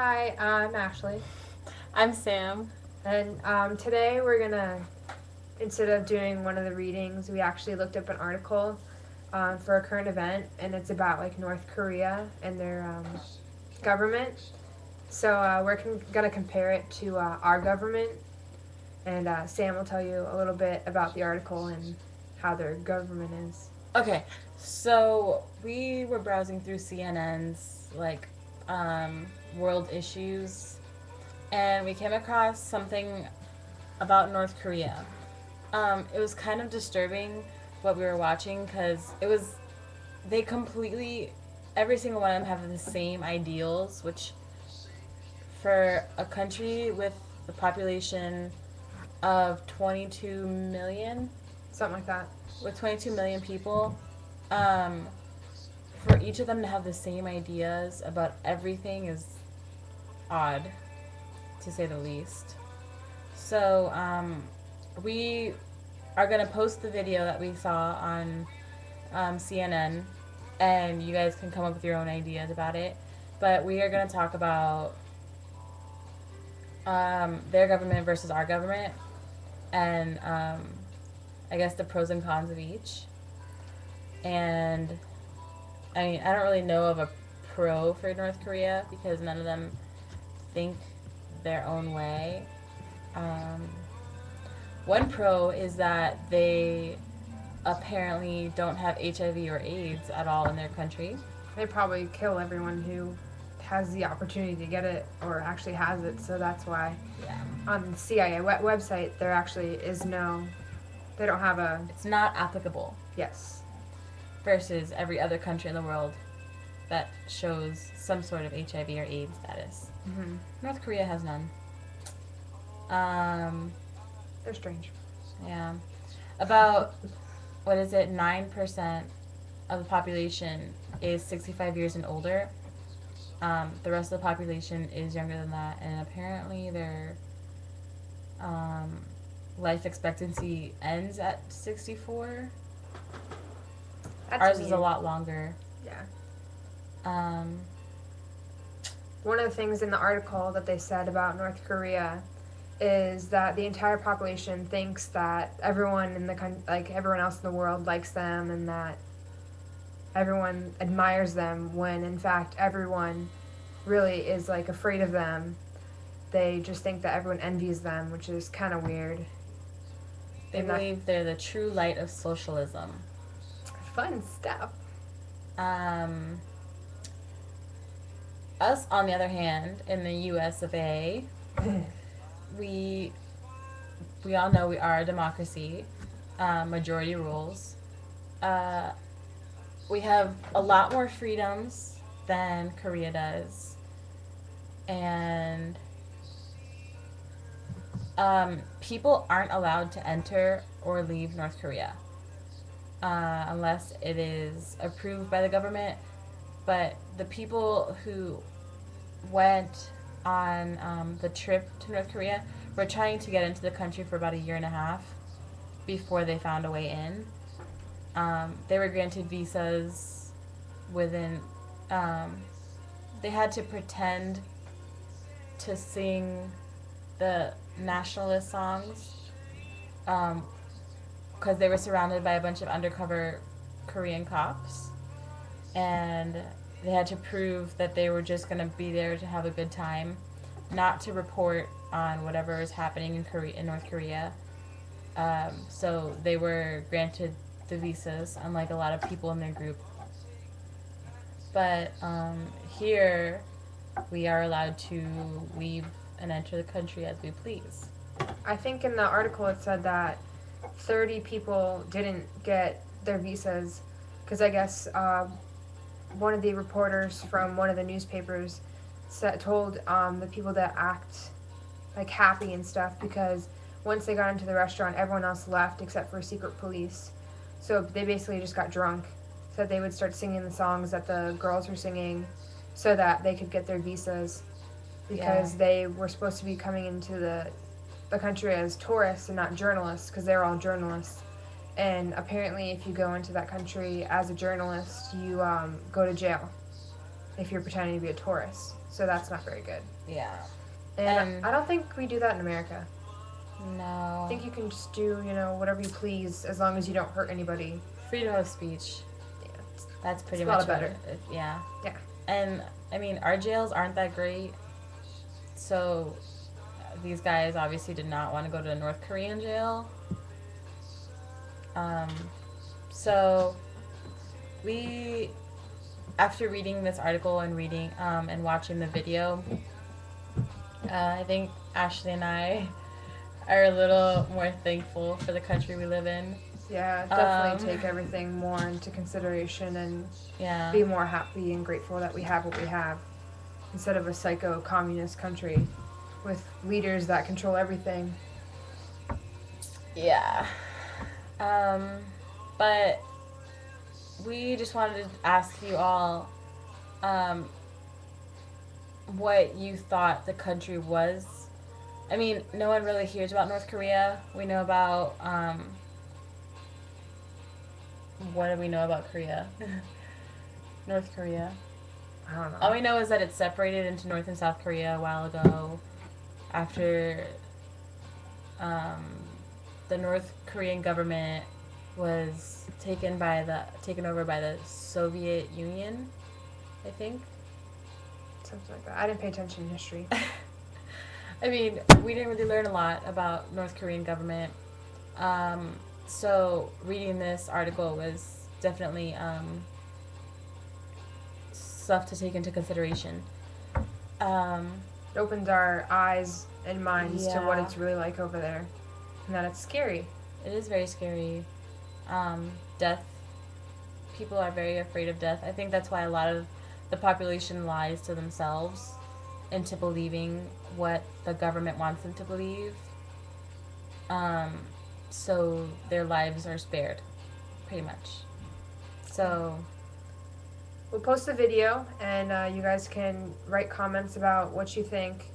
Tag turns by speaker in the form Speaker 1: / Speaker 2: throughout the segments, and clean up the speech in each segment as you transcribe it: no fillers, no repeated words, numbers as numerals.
Speaker 1: Hi, I'm Ashley,
Speaker 2: I'm Sam.
Speaker 1: and today we're gonna, instead of doing one of the readings, we actually looked up an article for a current event, and it's about like North Korea and their government. So gonna compare it to our government, and Sam will tell you a little bit about the article and how their government is.
Speaker 2: Okay, so we were browsing through CNN's world issues, and we came across something about North Korea. It was kind of disturbing what we were watching because they completely every single one of them have the same ideals, which for a country with the population of 22 million,
Speaker 1: Something like that.
Speaker 2: with 22 million people, um, for each of them to have the same ideas about everything is odd, to say the least. So, we are going to post the video that we saw on CNN, and you guys can come up with your own ideas about it. But we are going to talk about their government versus our government, and I guess the pros and cons of each. And I mean, I don't really know of a pro for North Korea because none of them think their own way. Um, One pro is that they apparently don't have HIV or AIDS at all in their country.
Speaker 1: They probably kill everyone who has the opportunity to get it or actually has it, so that's why
Speaker 2: Yeah.
Speaker 1: on the CIA website there actually is no, they don't have a,
Speaker 2: It's not applicable
Speaker 1: yes.
Speaker 2: versus every other country in the world that shows some sort of HIV or AIDS status.
Speaker 1: Mm-hmm.
Speaker 2: North Korea has none. Um,
Speaker 1: They're strange.
Speaker 2: yeah. About, what is it, 9% of the population is 65 years and older. The rest of the population is younger than that, and apparently their um, life expectancy ends at 64.
Speaker 1: That's
Speaker 2: Ours
Speaker 1: weird.
Speaker 2: is a lot longer.
Speaker 1: Yeah.
Speaker 2: Um,
Speaker 1: One of the things in the article that they said about North Korea is that the entire population thinks that everyone in like everyone else in the world likes them and that everyone admires them when in fact everyone really is like afraid of them. They just think that everyone envies them, which is kind of weird.
Speaker 2: they
Speaker 1: And that
Speaker 2: believe they're the true light of socialism.
Speaker 1: fun stuff.
Speaker 2: Um, Us, on the other hand, in the U.S. of A., we we all know we are a democracy. Majority rules. Uh, we have a lot more freedoms than Korea does, and people aren't allowed to enter or leave North Korea unless it is approved by the government. But the people who went on the trip to North Korea were trying to get into the country for about a year and a half before they found a way in. They were granted visas within. Um, they had to pretend to sing the nationalist songs because they were surrounded by a bunch of undercover Korean cops, and they had to prove that they were just going to be there to have a good time, not to report on whatever is happening in North Korea. So they were granted the visas, unlike a lot of people in their group. But here, we are allowed to leave and enter the country as we please.
Speaker 1: I think in the article it said that 30 people didn't get their visas because I guess one of the reporters from one of the newspapers told the people that act like happy and stuff because once they got into the restaurant, everyone else left except for secret police. So they basically just got drunk. So they would start singing the songs that the girls were singing so that they could get their visas because they were supposed to be coming into the country as tourists and not journalists because they're all journalists. And apparently, if you go into that country as a journalist, you go to jail. if you're pretending to be a tourist. So that's not very good.
Speaker 2: Yeah.
Speaker 1: And I don't think we do that in America.
Speaker 2: No.
Speaker 1: I think you can just do, whatever you please as long as you don't hurt anybody.
Speaker 2: Freedom of speech.
Speaker 1: Yeah,
Speaker 2: That's pretty
Speaker 1: it's a lot
Speaker 2: much
Speaker 1: better.
Speaker 2: Yeah.
Speaker 1: Yeah.
Speaker 2: And I mean, our jails aren't that great. So these guys obviously did not want to go to a North Korean jail. So we, after reading this article and reading and watching the video, I think Ashley and I are a little more thankful for the country we live in.
Speaker 1: Yeah, definitely take everything more into consideration and
Speaker 2: Yeah.
Speaker 1: be more happy and grateful that we have what we have instead of a psycho communist country with leaders that control everything.
Speaker 2: Yeah. But we just wanted to ask you all what you thought the country was. I mean, no one really hears about North Korea. We know about, what do we know about Korea? North Korea.
Speaker 1: I don't know.
Speaker 2: All we know is that it's separated into North and South Korea a while ago after the North Korean government was taken over by the Soviet Union, I think.
Speaker 1: Something like that. I didn't pay attention in history.
Speaker 2: I mean, we didn't really learn a lot about North Korean government. So reading this article was definitely stuff to take into consideration.
Speaker 1: It opens our eyes and minds to what
Speaker 2: Yeah.
Speaker 1: it's really like over there, and that it's scary.
Speaker 2: It is very scary. Death. People are very afraid of death. I think that's why a lot of the population lies to themselves into believing what the government wants them to believe. So their lives are spared, pretty much. So,
Speaker 1: We'll post the video, and you guys can write comments about what you think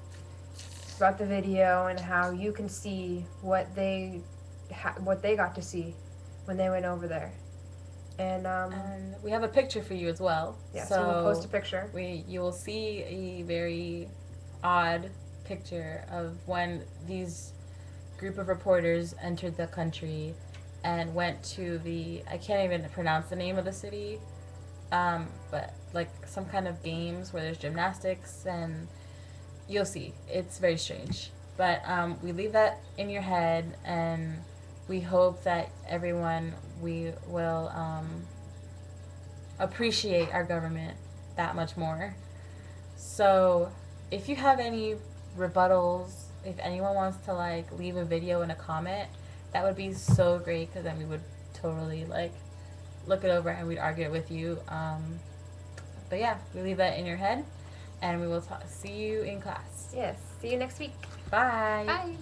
Speaker 1: about the video and how you can see what they got to see when they went over there. And
Speaker 2: and we have a picture for you as well.
Speaker 1: yeah, so we'll post a picture.
Speaker 2: You will see a very odd picture of when these group of reporters entered the country and went to I can't even pronounce the name of the city, but like some kind of games where there's gymnastics, and you'll see. It's very strange. But we leave that in your head, and we hope that everyone will appreciate our government that much more. So if you have any rebuttals, if anyone wants to like leave a video and a comment, that would be so great, because then we would totally like look it over and we'd argue it with you. But yeah, we leave that in your head, and we will see you in class.
Speaker 1: Yes. See you next week.
Speaker 2: Bye.
Speaker 1: Bye.